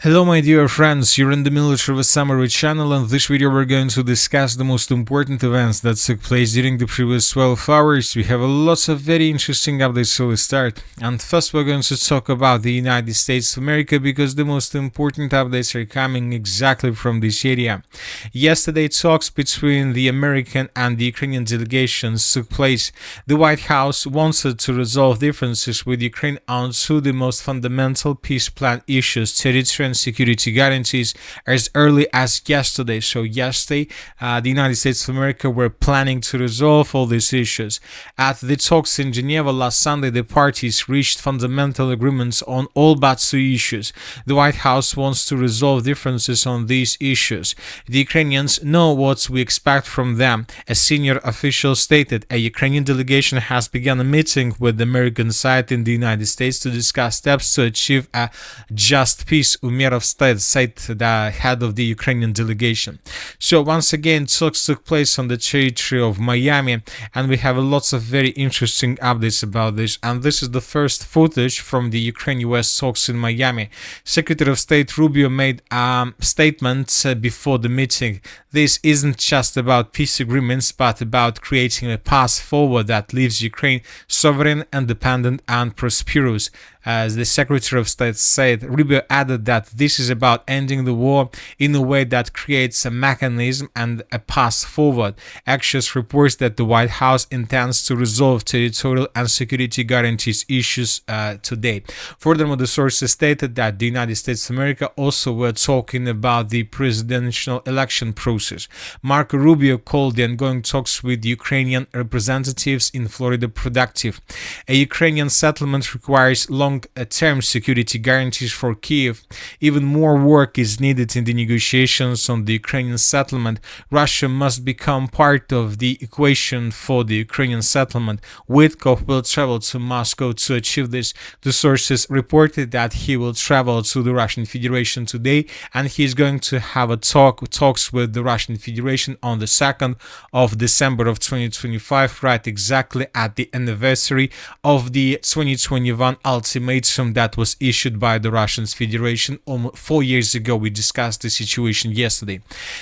Hello my dear friends, you're in the Military Summary channel, and in this video we're going to discuss the most important events that took place during the previous 12 hours. We have lots of very interesting updates, so let's start. And first we're going to talk about the United States of America, because the most important updates are coming exactly from this area. Yesterday talks between the American and the Ukrainian delegations took place. The White House wanted to resolve differences with Ukraine on two of the most fundamental peace plan issues, territorial and security guarantees, as early as yesterday. So yesterday, the United States of America were planning to resolve all these issues. At the talks in Geneva last Sunday, the parties reached fundamental agreements on all but two issues. The White House wants to resolve differences on these issues. The Ukrainians know what we expect from them. A senior official stated a Ukrainian delegation has begun a meeting with the American side in the United States to discuss steps to achieve a just peace. Of State said the head of the Ukrainian delegation. So once again, talks took place on the territory of Miami, and we have lots of very interesting updates about this. And this is the first footage from the Ukraine-US talks in Miami. Secretary of State Rubio made a statement before the meeting. This isn't just about peace agreements, but about creating a path forward that leaves Ukraine sovereign, independent, and prosperous. As the Secretary of State said, Rubio added that this is about ending the war in a way that creates a mechanism and a path forward. Axios reports that the White House intends to resolve territorial and security guarantees issues today. Furthermore, the sources stated that the United States of America also were talking about the presidential election process. Marco Rubio called the ongoing talks with Ukrainian representatives in Florida productive. A Ukrainian settlement requires long-term security guarantees for Kiev. Even more work is needed in the negotiations on the Ukrainian settlement. Russia must become part of the equation for the Ukrainian settlement. Witkoff will travel to Moscow to achieve this. The sources reported that he will travel to the Russian Federation today, and he is going to have talks with the Russian Federation on the 2nd of December of 2025, right exactly at the anniversary of the 2021 ultimatum that was issued by the Russian Federation almost 4 years ago. We discussed the situation yesterday.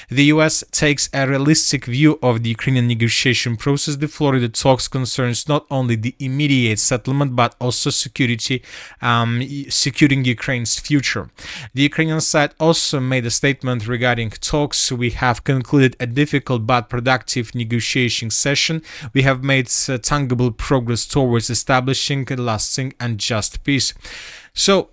The US takes a realistic view of the Ukrainian negotiation process. The Florida talks concerns not only the immediate settlement but also securing Ukraine's future. The Ukrainian side also made a statement regarding talks. We have concluded a difficult but productive negotiation session. We have made tangible progress towards establishing a lasting and just peace. So,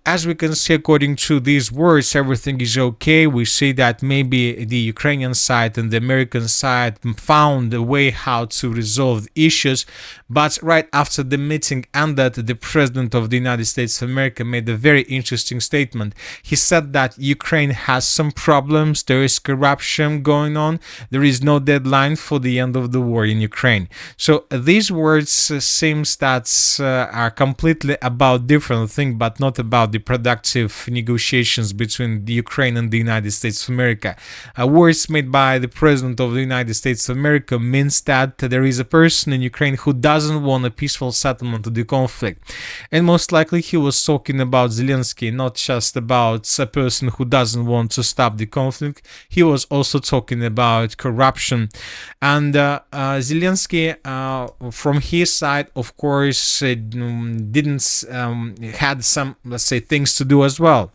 as we can see, according to these words, everything is okay. We see that maybe the Ukrainian side and the American side found a way how to resolve issues. But right after the meeting ended, the President of the United States of America made a very interesting statement. He said that Ukraine has some problems, there is corruption going on, there is no deadline for the end of the war in Ukraine. So, these words seems that are completely about different things, but not about the productive negotiations between the Ukraine and the United States of America. Words made by the President of the United States of America means that there is a person in Ukraine who doesn't want a peaceful settlement of the conflict. And most likely he was talking about Zelensky, not just about a person who doesn't want to stop the conflict. He was also talking about corruption. And Zelensky, from his side, of course, didn't had some, let's say, things to do as well.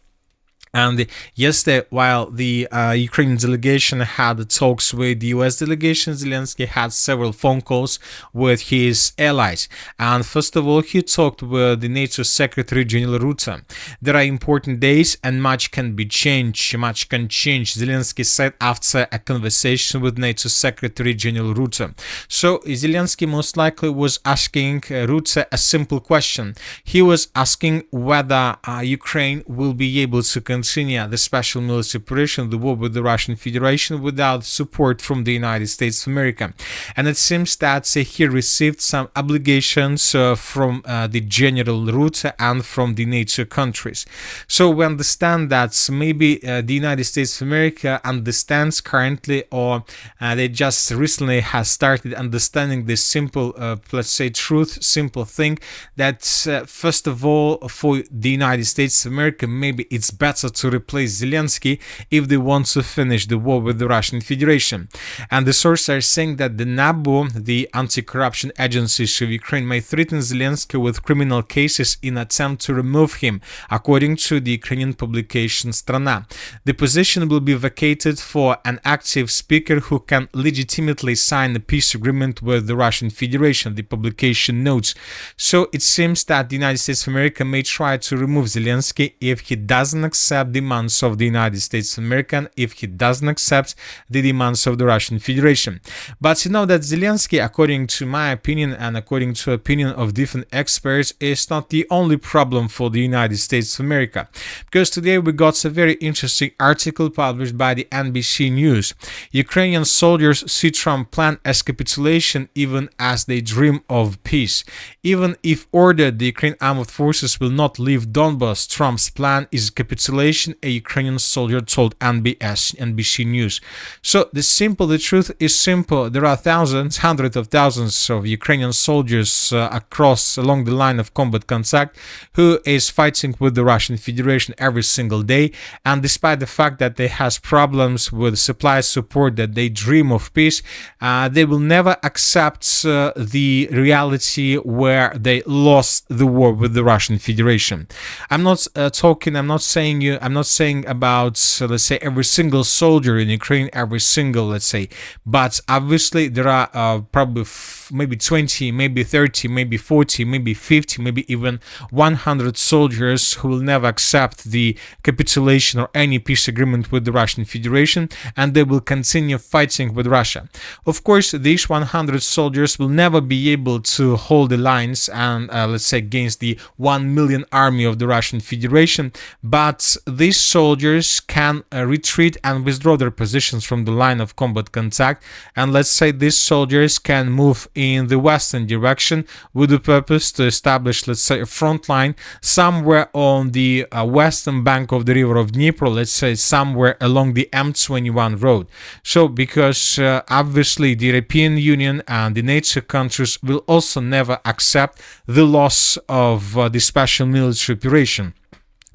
And yesterday, while the Ukrainian delegation had talks with the US delegation, Zelensky had several phone calls with his allies. And first of all, he talked with the NATO Secretary General Rutte. There are important days and much can change, Zelensky said after a conversation with NATO Secretary General Rutte. So Zelensky most likely was asking Rutte a simple question. He was asking whether Ukraine will be able to continue the special military operation, the war with the Russian Federation, without support from the United States of America. And it seems that he received some obligations from the General Rutte and from the NATO countries. So we understand that maybe the United States of America understands currently, or they just recently has started understanding this simple, let's say, simple thing that first of all, for the United States of America, maybe it's better to replace Zelensky if they want to finish the war with the Russian Federation. And the sources are saying that the NABU, the anti-corruption agencies of Ukraine, may threaten Zelensky with criminal cases in attempt to remove him, according to the Ukrainian publication Strana. The position will be vacated for an active speaker who can legitimately sign a peace agreement with the Russian Federation, the publication notes. So it seems that the United States of America may try to remove Zelensky if he doesn't accept demands of the United States of America and if he doesn't accept the demands of the Russian Federation. But you know that Zelensky, according to my opinion and according to opinion of different experts, is not the only problem for the United States of America. Because today we got a very interesting article published by the NBC News. Ukrainian soldiers see Trump plan as capitulation even as they dream of peace. Even if ordered, the Ukrainian armed forces will not leave Donbas. Trump's plan is capitulation, a Ukrainian soldier told NBC News. So the truth is simple. There are thousands, hundreds of thousands of Ukrainian soldiers along the line of combat contact who is fighting with the Russian Federation every single day. And despite the fact that they has problems with supply support, that they dream of peace, they will never accept the reality where they lost the war with the Russian Federation. I'm not saying about, let's say, every single soldier in Ukraine, every single, let's say, but obviously there are probably maybe 20, maybe 30, maybe 40, maybe 50, maybe even 100 soldiers who will never accept the capitulation or any peace agreement with the Russian Federation, and they will continue fighting with Russia. Of course, these 100 soldiers will never be able to hold the lines and, let's say, against the 1 million army of the Russian Federation, but these soldiers can retreat and withdraw their positions from the line of combat contact, and let's say these soldiers can move in the western direction with the purpose to establish, let's say, a front line somewhere on the western bank of the river of Dnipro, let's say somewhere along the M21 road. So because obviously the European Union and the NATO countries will also never accept the loss of the special military operation.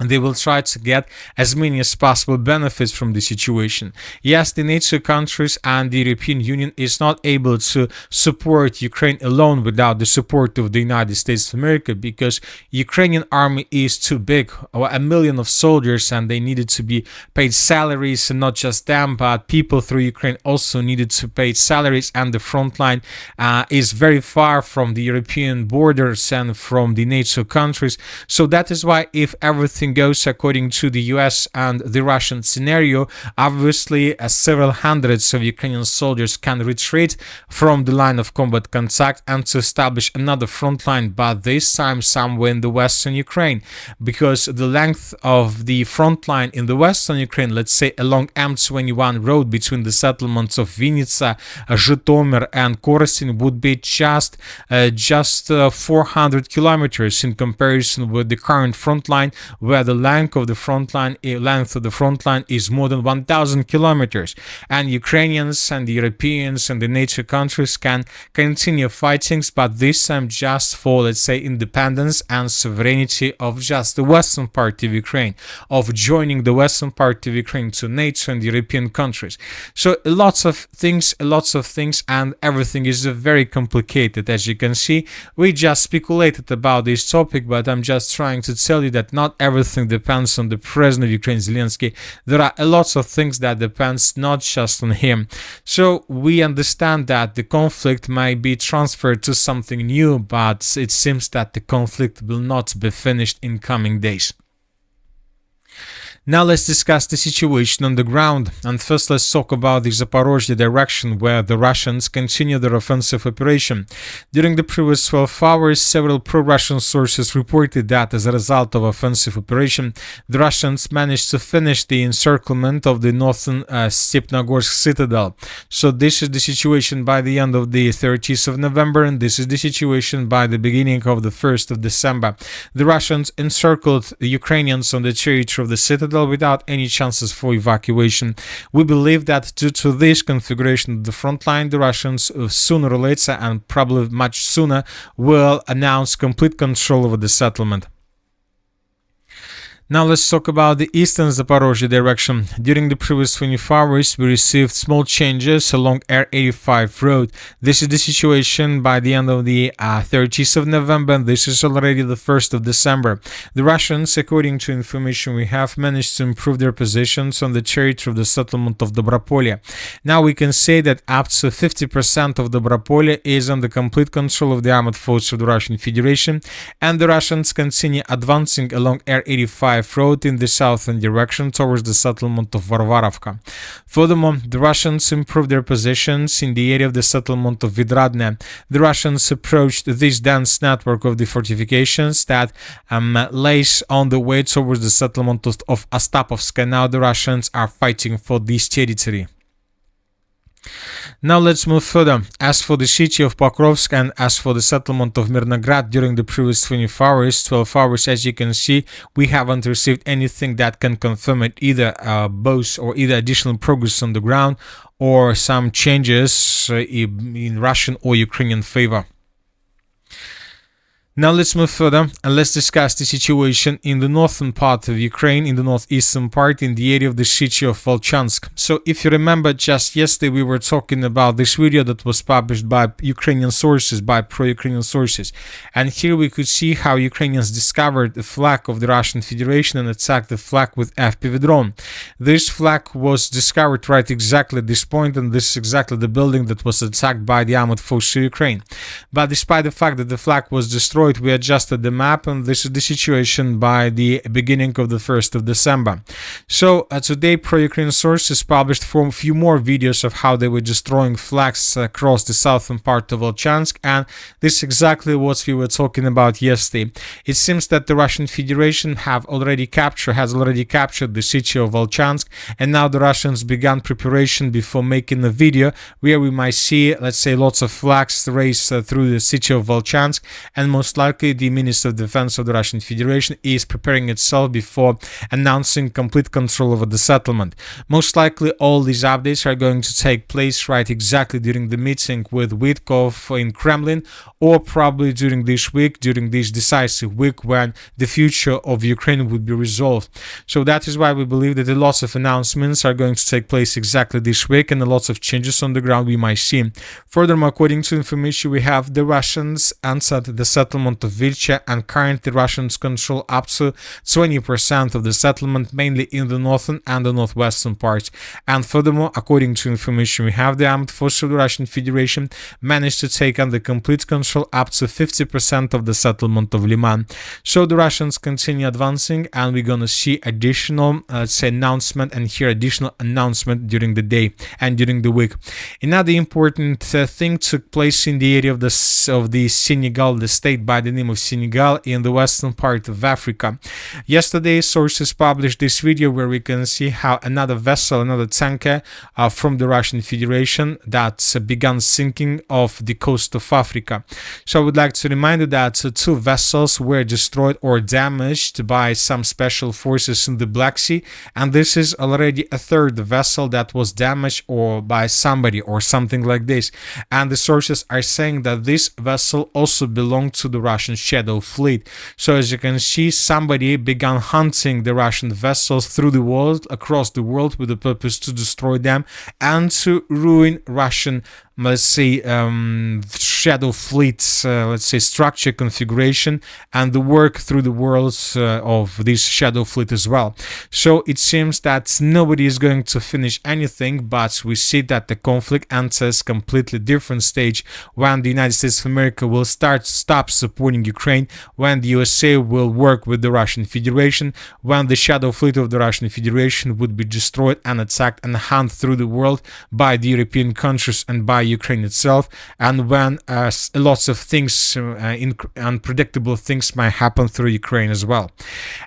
They will try to get as many as possible benefits from the situation. Yes, the NATO countries and the European Union is not able to support Ukraine alone without the support of the United States of America, because Ukrainian army is too big, 1 million of soldiers, and they needed to be paid salaries, and not just them, but people through Ukraine also needed to pay salaries, and the front line is very far from the European borders and from the NATO countries. So that is why, if everything goes according to the US and the Russian scenario, obviously several hundreds of Ukrainian soldiers can retreat from the line of combat contact and to establish another front line, but this time somewhere in the western Ukraine, because the length of the front line in the western Ukraine, let's say along M21 road between the settlements of Vinnytsia, Zhytomyr and Korostyn, would be just 400 kilometers in comparison with the current front line, where the length of the front line is more than 1,000 kilometers, and Ukrainians and the Europeans and the NATO countries can continue fighting, but this time just for, let's say, independence and sovereignty of just the western part of Ukraine, of joining the western part of Ukraine to NATO and European countries. So lots of things, and everything is very complicated. As you can see, we just speculated about this topic, but I'm just trying to tell you that not everything depends on the president of Ukraine, Zelensky. There are lots of things that depends not just on him. So we understand that the conflict might be transferred to something new, but it seems that the conflict will not be finished in coming days. Now let's discuss the situation on the ground, and first let's talk about the Zaporozhye direction, where the Russians continue their offensive operation. During the previous 12 hours, several pro-Russian sources reported that as a result of offensive operation, the Russians managed to finish the encirclement of the northern Stepnogorsk citadel. So this is the situation by the end of the 30th of November, and this is the situation by the beginning of the 1st of December. The Russians encircled the Ukrainians on the territory of the citadel without any chances for evacuation. We believe that due to this configuration of the front line, the Russians sooner or later, and probably much sooner, will announce complete control over the settlement. Now let's talk about the eastern Zaporozhye direction. During the previous 24 hours, we received small changes along R85 road. This is the situation by the end of the 30th of November, and this is already the 1st of December. The Russians, according to information we have, managed to improve their positions on the territory of the settlement of Dobropolye. Now we can say that up to 50% of Dobropolye is under complete control of the armed forces of the Russian Federation, and the Russians continue advancing along R85 road in the southern direction towards the settlement of Varvarovka. Furthermore, the Russians improved their positions in the area of the settlement of Vidradne. The Russians approached this dense network of the fortifications that lays on the way towards the settlement of Astapovska. Now the Russians are fighting for this territory. Now let's move further. As for the city of Pokrovsk and as for the settlement of Mirnograd during the previous 24 hours, 12 hours, as you can see, we haven't received anything that can confirm it, either both or either additional progress on the ground or some changes in Russian or Ukrainian favor. Now let's move further and let's discuss the situation in the northern part of Ukraine, in the northeastern part, in the area of the city of Vovchansk. So if you remember, just yesterday we were talking about this video that was published by Ukrainian sources, by pro-Ukrainian sources. And here we could see how Ukrainians discovered the flag of the Russian Federation and attacked the flag with FPV drone. This flag was discovered right exactly at this point, and this is exactly the building that was attacked by the armed forces of Ukraine. But despite the fact that the flag was destroyed, we adjusted the map, and this is the situation by the beginning of the 1st of December. So today pro-Ukrainian sources published a few more videos of how they were destroying flags across the southern part of Vovchansk, and this is exactly what we were talking about yesterday. It seems that the Russian Federation has already captured the city of Vovchansk, and now the Russians began preparation before making a video where we might see, let's say, lots of flags raised through the city of Vovchansk, and most likely the Minister of Defense of the Russian Federation is preparing itself before announcing complete control over the settlement. Most likely all these updates are going to take place right exactly during the meeting with Witkov in Kremlin, or probably during this week, during this decisive week when the future of Ukraine would be resolved. So that is why we believe that a lot of announcements are going to take place exactly this week, and a lot of changes on the ground we might see. Furthermore, according to information we have, the Russians entered the settlement of Vilcha, and currently Russians control up to 20% of the settlement, mainly in the northern and the northwestern parts. And furthermore, according to information we have, the armed forces of the Russian Federation managed to take under complete control up to 50% of the settlement of Liman. So the Russians continue advancing, and we're gonna see additional, announcement and hear additional announcement during the day and during the week. Another important thing took place in the area of the Senegal, the state by the name of Senegal in the western part of Africa. Yesterday, sources published this video where we can see how another vessel, another tanker from the Russian Federation that began sinking off the coast of Africa. So I would like to remind you that two vessels were destroyed or damaged by some special forces in the Black Sea, and this is already a third vessel that was damaged or by somebody or something like this. And the sources are saying that this vessel also belonged to the Russian Shadow Fleet. So as you can see, somebody began hunting the Russian vessels through the world, across the world, with the purpose to destroy them and to ruin Russian, let's say, Shadow Fleet's, let's say, structure, configuration, and the work through the world of this Shadow Fleet as well. So it seems that nobody is going to finish anything, but we see that the conflict enters completely different stage when the United States of America will stop supporting Ukraine, when the USA will work with the Russian Federation, when the Shadow Fleet of the Russian Federation would be destroyed and attacked and hunted through the world by the European countries and by Ukraine itself, and when lots of things, unpredictable things might happen through Ukraine as well.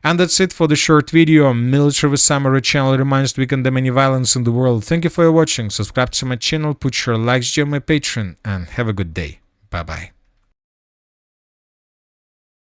And that's it for the short video. Military Summary channel reminds we condemn any violence in the world. Thank you for watching. Subscribe to my channel, put your likes, join my Patreon, and have a good day. Bye bye.